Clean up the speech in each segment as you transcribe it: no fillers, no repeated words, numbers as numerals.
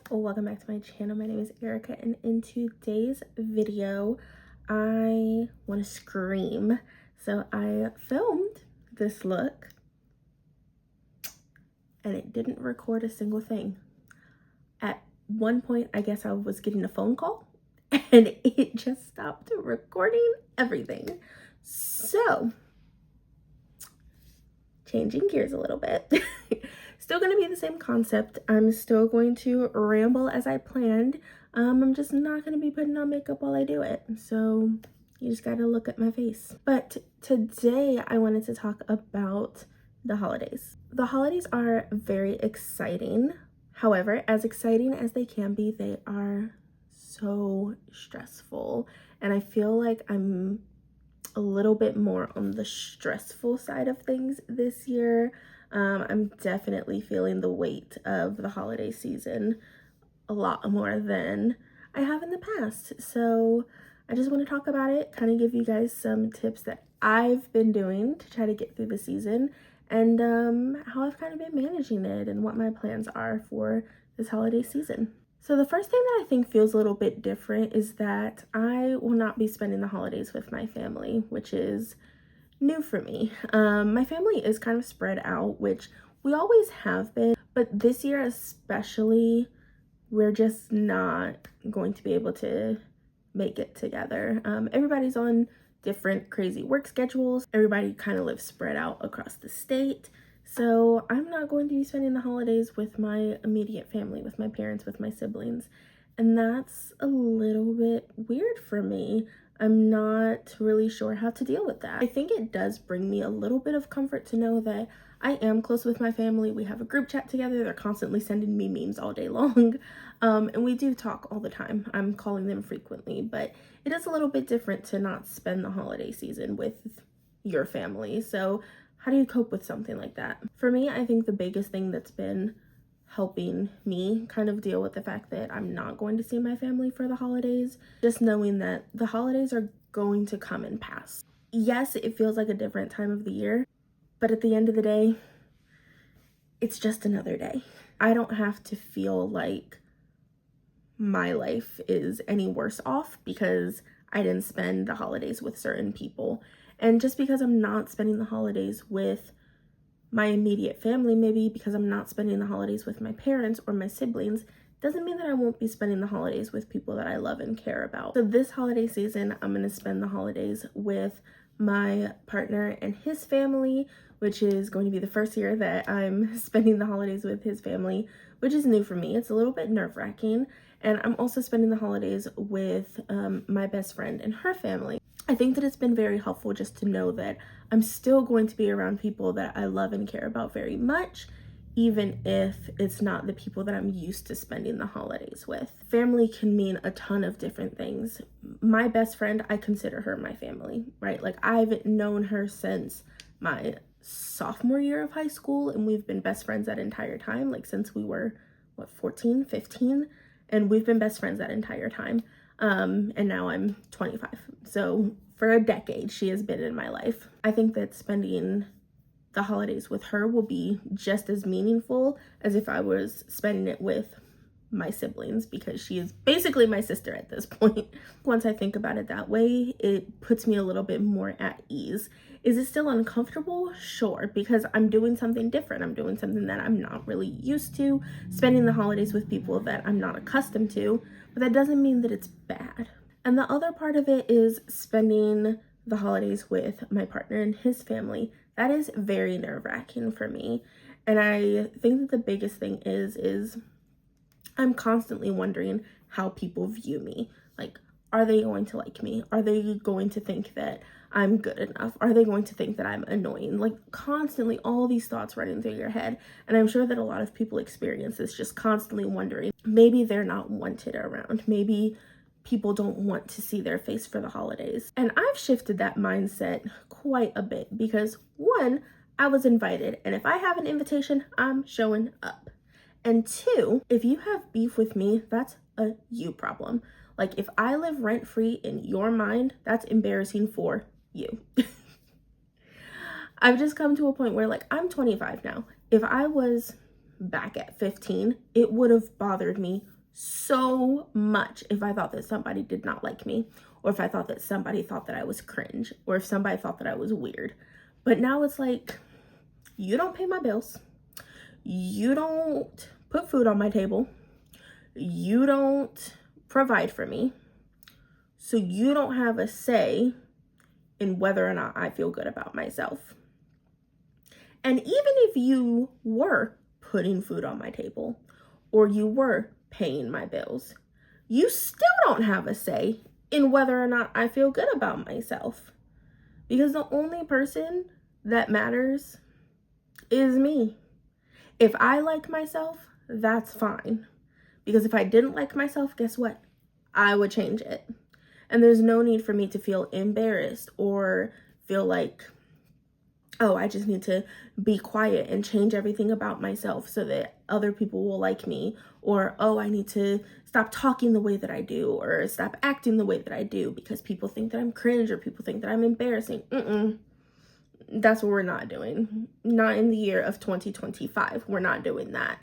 Welcome back to my channel. My name is Erica, and in today's video I want to scream. So I filmed this look and it didn't record a single thing. At one point I guess I was getting a phone call and it just stopped recording everything. So changing gears a little bit. Still going to be the same concept. I'm still going to ramble as I planned. I'm just not going to be putting on makeup while I do it. So you just got to look at my face. But today I wanted to talk about the holidays. The holidays are very exciting. However, as exciting as they can be, they are so stressful. And I feel like I'm a little bit more on the stressful side of things this year. I'm definitely feeling the weight of the holiday season a lot more than I have in the past. So I just want to talk about it, kind of give you guys some tips that I've been doing to try to get through the season, and how I've kind of been managing it and what my plans are for this holiday season. So the first thing that I think feels a little bit different is that I will not be spending the holidays with my family, which is new for me. My family is kind of spread out, which we always have been, but this year especially, we're just not going to be able to make it together. Everybody's on different crazy work schedules. Everybody kind of lives spread out across the state. So I'm not going to be spending the holidays with my immediate family, with my parents, with my siblings. And that's a little bit weird for me. I'm not really sure how to deal with that. I think it does bring me a little bit of comfort to know that I am close with my family. We have a group chat together. They're constantly sending me memes all day long. And we do talk all the time. I'm calling them frequently, but it is a little bit different to not spend the holiday season with your family. So how do you cope with something like that? For me, I think the biggest thing that's been helping me kind of deal with the fact that I'm not going to see my family for the holidays, just knowing that the holidays are going to come and pass. Yes, it feels like a different time of the year, but at the end of the day, it's just another day. I don't have to feel like my life is any worse off because I didn't spend the holidays with certain people. And just because I'm not spending the holidays with my immediate family, maybe because I'm not spending the holidays with my parents or my siblings, doesn't mean that I won't be spending the holidays with people that I love and care about. So this holiday season, I'm going to spend the holidays with my partner and his family, which is going to be the first year that I'm spending the holidays with his family, which is new for me. It's a little bit nerve-wracking. And I'm also spending the holidays with my best friend and her family. I think that it's been very helpful just to know that I'm still going to be around people that I love and care about very much, even if it's not the people that I'm used to spending the holidays with. Family can mean a ton of different things. My best friend, I consider her my family, right? Like, I've known her since my sophomore year of high school, and we've been best friends that entire time, like since we were, 14, 15? And we've been best friends that entire time. And now I'm 25. So for a decade, she has been in my life. I think that spending the holidays with her will be just as meaningful as if I was spending it with my siblings, because she is basically my sister at this point. Once I think about it that way, it puts me a little bit more at ease. Is it still uncomfortable? Sure, because I'm doing something different. I'm doing something that I'm not really used to, spending the holidays with people that I'm not accustomed to, but that doesn't mean that it's bad. And the other part of it is spending the holidays with my partner and his family. That is very nerve-wracking for me. And I think that the biggest thing is I'm constantly wondering how people view me. Like, are they going to like me? Are they going to think that I'm good enough? Are they going to think that I'm annoying? Like, constantly all these thoughts running through your head. And I'm sure that a lot of people experience this, just constantly wondering, maybe they're not wanted around. Maybe people don't want to see their face for the holidays. And I've shifted that mindset quite a bit because, one, I was invited, and if I have an invitation, I'm showing up. And two, if you have beef with me, that's a you problem. Like, if I live rent-free in your mind, that's embarrassing for you. I've just come to a point where, like, I'm 25 now. If I was back at 15, it would have bothered me so much if I thought that somebody did not like me, or if I thought that somebody thought that I was cringe, or if somebody thought that I was weird. But now it's like, you don't pay my bills, you don't put food on my table, you don't provide for me, so you don't have a say in whether or not I feel good about myself. And even if you were putting food on my table, or you were paying my bills, you still don't have a say in whether or not I feel good about myself. Because the only person that matters is me. If I like myself, that's fine. Because if I didn't like myself, guess what? I would change it. And there's no need for me to feel embarrassed or feel like, oh, I just need to be quiet and change everything about myself so that other people will like me. Or, oh, I need to stop talking the way that I do, or stop acting the way that I do because people think that I'm cringe or people think that I'm embarrassing. That's what we're not doing. Not in the year of 2025. We're not doing that.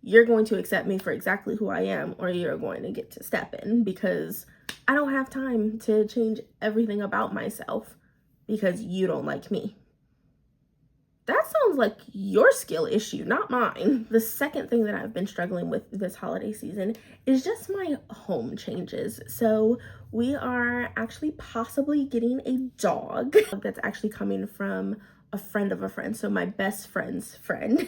You're going to accept me for exactly who I am, or you're going to get to step in, because I don't have time to change everything about myself because you don't like me. That sounds like your skill issue, not mine. The second thing that I've been struggling with this holiday season is just my home changes. So we are actually possibly getting a dog that's actually coming from a friend of a friend. So my best friend's friend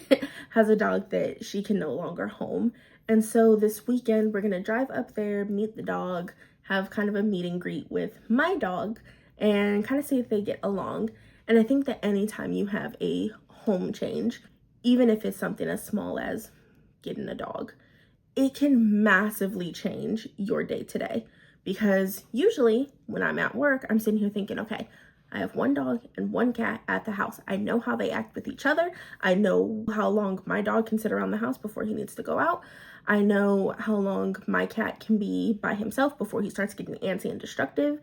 has a dog that she can no longer home. And so this weekend we're gonna drive up there, meet the dog, have kind of a meet and greet with my dog, and kind of see if they get along. And I think that anytime you have a home change, even if it's something as small as getting a dog, it can massively change your day to day. Because usually when I'm at work, I'm sitting here thinking, okay, I have one dog and one cat at the house. I know how they act with each other. I know how long my dog can sit around the house before he needs to go out. I know how long my cat can be by himself before he starts getting antsy and destructive.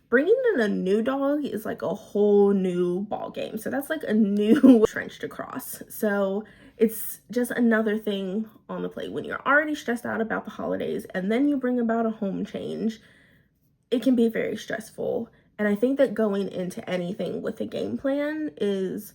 Bringing in a new dog is like a whole new ball game. So that's like a new trench to cross. So it's just another thing on the plate. When you're already stressed out about the holidays and then you bring about a home change, it can be very stressful. And I think that going into anything with a game plan is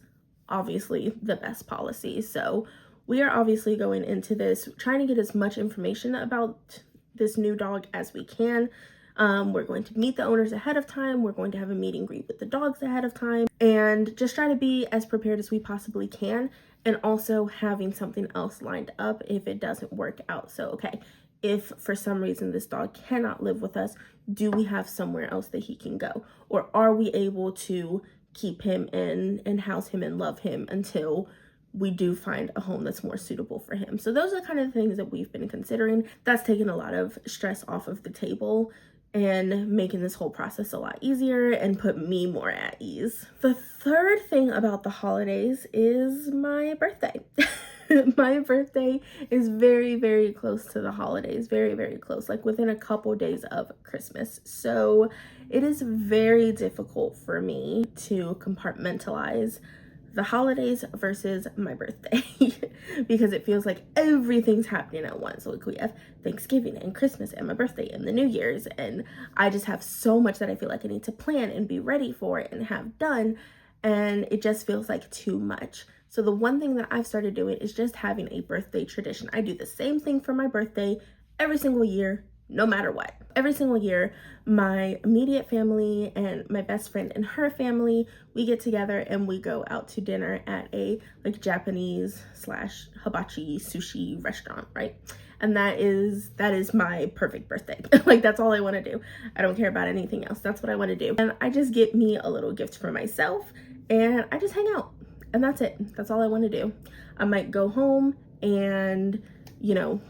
obviously the best policy. So we are obviously going into this trying to get as much information about this new dog as we can. We're going to meet the owners ahead of time. We're going to have a meet and greet with the dogs ahead of time, and just try to be as prepared as we possibly can, and also having something else lined up if it doesn't work out. So, okay, if for some reason this dog cannot live with us, do we have somewhere else that he can go? Or are we able to keep him in and house him and love him until we do find a home that's more suitable for him? So those are kind of the things that we've been considering. That's taken a lot of stress off of the table and making this whole process a lot easier and put me more at ease. The third thing about the holidays is my birthday. My birthday is very, very close to the holidays. Very, very close, like within a couple days of Christmas. So it is very difficult for me to compartmentalize the holidays versus my birthday because it feels like everything's happening at once. Like we have Thanksgiving and Christmas and my birthday and the New Year's, and I just have so much that I feel like I need to plan and be ready for it and have done, and it just feels like too much. So the one thing that I've started doing is just having a birthday tradition. I do the same thing for my birthday every single year, no matter what. Every single year, my immediate family and my best friend and her family, we get together and we go out to dinner at a like Japanese / hibachi sushi restaurant, right? And that is my perfect birthday. Like that's all I want to do. I don't care about anything else. That's what I want to do. And I just get me a little gift for myself and I just hang out. And that's it. That's all I want to do. I might go home and, you know,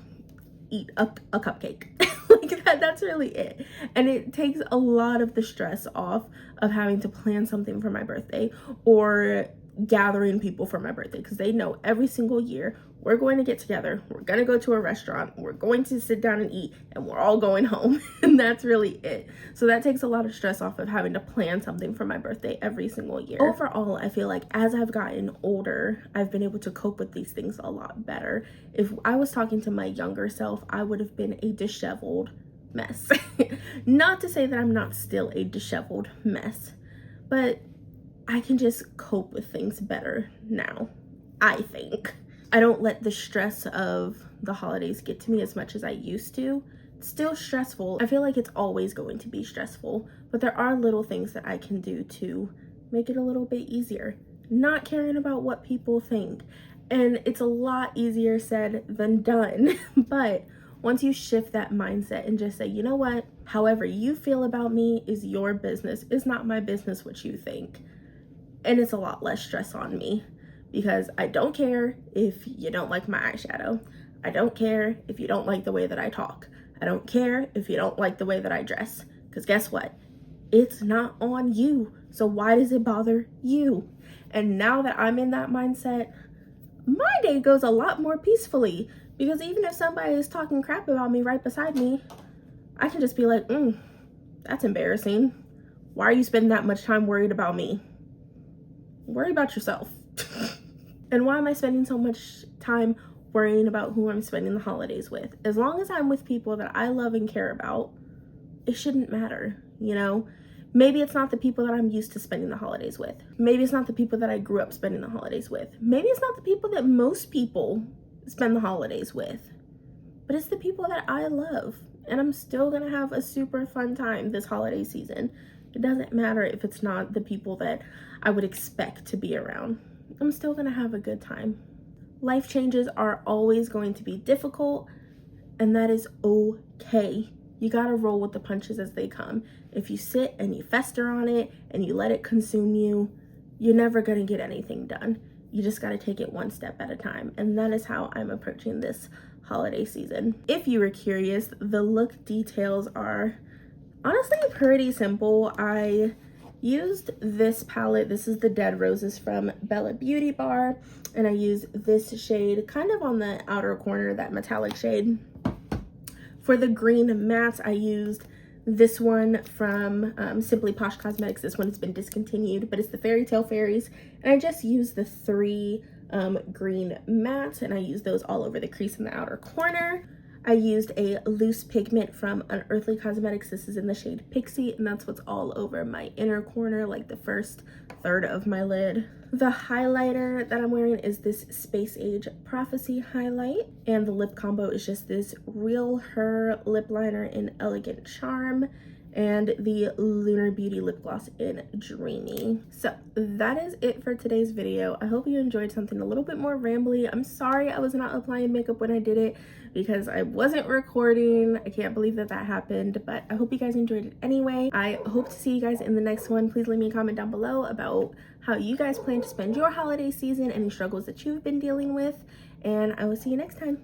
eat a cupcake. Like that's really it. And it takes a lot of the stress off of having to plan something for my birthday or gathering people for my birthday, because they know every single year we're going to get together, we're going to go to a restaurant, we're going to sit down and eat, and we're all going home. And that's really it. So that takes a lot of stress off of having to plan something for my birthday every single year. Overall, I feel like as I've gotten older, I've been able to cope with these things a lot better. If I was talking to my younger self, I would have been a disheveled mess. Not to say that I'm not still a disheveled mess, but I can just cope with things better now, I think. I don't let the stress of the holidays get to me as much as I used to. It's still stressful. I feel like it's always going to be stressful, but there are little things that I can do to make it a little bit easier. Not caring about what people think. And it's a lot easier said than done. But once you shift that mindset and just say, you know what, however you feel about me is your business. It's not my business what you think. And it's a lot less stress on me, because I don't care if you don't like my eyeshadow. I don't care if you don't like the way that I talk. I don't care if you don't like the way that I dress, because guess what? It's not on you. So why does it bother you? And now that I'm in that mindset, my day goes a lot more peacefully, because even if somebody is talking crap about me right beside me, I can just be like, that's embarrassing. Why are you spending that much time worried about me? Worry about yourself. And why am I spending so much time worrying about who I'm spending the holidays with? As long as I'm with people that I love and care about, it shouldn't matter, you know? Maybe it's not the people that I'm used to spending the holidays with. Maybe it's not the people that I grew up spending the holidays with. Maybe it's not the people that most people spend the holidays with. But it's the people that I love. And I'm still gonna have a super fun time this holiday season. It doesn't matter if it's not the people that I would expect to be around. I'm still gonna have a good time. Life changes are always going to be difficult, and that is okay. You gotta roll with the punches as they come. If you sit and you fester on it and you let it consume you, you're never gonna get anything done. You just gotta take it one step at a time. And that is how I'm approaching this holiday season. If you were curious, the look details are honestly pretty simple. I used this palette. This is the Dead Roses from Bella Beauty Bar, and I used this shade kind of on the outer corner, that metallic shade. For the green mattes, I used this one from Simply Posh Cosmetics. This one has been discontinued, but it's the Fairy Tale Fairies, and I just used the 3 green mattes, and I used those all over the crease in the outer corner. I used a loose pigment from Unearthly Cosmetics. This is in the shade Pixie, and that's what's all over my inner corner, like the first third of my lid. The highlighter that I'm wearing is this Space Age Prophecy highlight, and the lip combo is just this Real Her lip liner in Elegant Charm and the Lunar Beauty lip gloss in Dreamy. So that is it for today's video. I hope you enjoyed something a little bit more rambly. I'm sorry I was not applying makeup when I did it because I wasn't recording. I can't believe that that happened, but I hope you guys enjoyed it anyway. I hope to see you guys in the next one. Please leave me a comment down below about how you guys plan to spend your holiday season, any struggles that you've been dealing with, and I will see you next time.